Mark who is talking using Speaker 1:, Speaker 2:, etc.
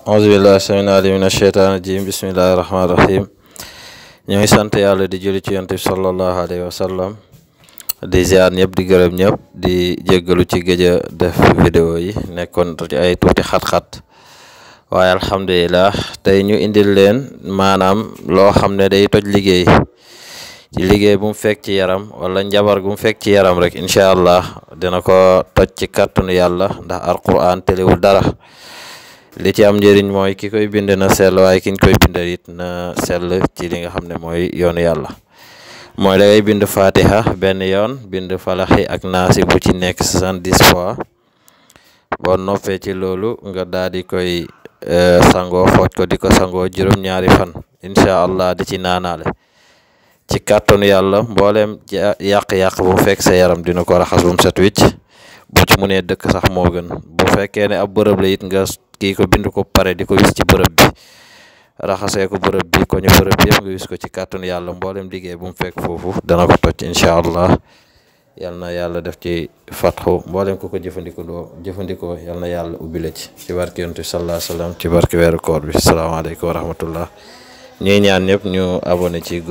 Speaker 1: أعوذ بالله السميع العليم من الشيطان الرجيم بسم الله الرحمن الرحيم ñoo ngi sant yàlla di julli ci yonent bi sallallahu alayhi wa sallam di ziar ñëpp di gërëm ñëpp di jéggalu ci géej a def vidéo yi nekkoon ci ay tuuti xat-xat waaye alhamdulilah tey ñu indil leen maanaam loo xam ne day toj liggéey ci liggéey bu mu fekk ci yaram wala njabar gu mu fekk ci yaram rek incha allah dina ko toj ci kàttanu yàlla ndax alquran telewul dara li ci am njëriñ mooy ki koy bind na sell waaye kiñ koy bindal it na sell ci li nga xam ne mooy yoonu yàlla mooy da ngay bind fatiha benn yoon bind falaxi ak naasi bu ci nekk 70 fois boo noppee ci loolu nga daal di koy sangoo xooj ko di ko sangoo juróom-ñaari fan incha allah di ci naanaale ci kàttanu yàlla mbooleem yàq-yàq bu mu fekk sa yaram dina ko raxas bu mu set wicc bu ci munee dëkk sax moo gën bu fekkee ne ab bërëb la it nga kii ko bind ko pare di ko wis ci bërëb bi raxasee ko bërëb bi ko ñu bërëb bi yëpp nga wis ko ci kàttanu yàlla mboolem liggéey bu mu fekk foofu dana ko toj incha allah yal na yàlla def ci fatxu mboolem ku ko jëfandikoo yal na yàlla ubbi la ci barke yonent bi sallallahu alayhi wa sallam ci barke weeru koor bi salaamaaleykum wa rahmatullah ñuy ñaan ñëpp ñu abonné ci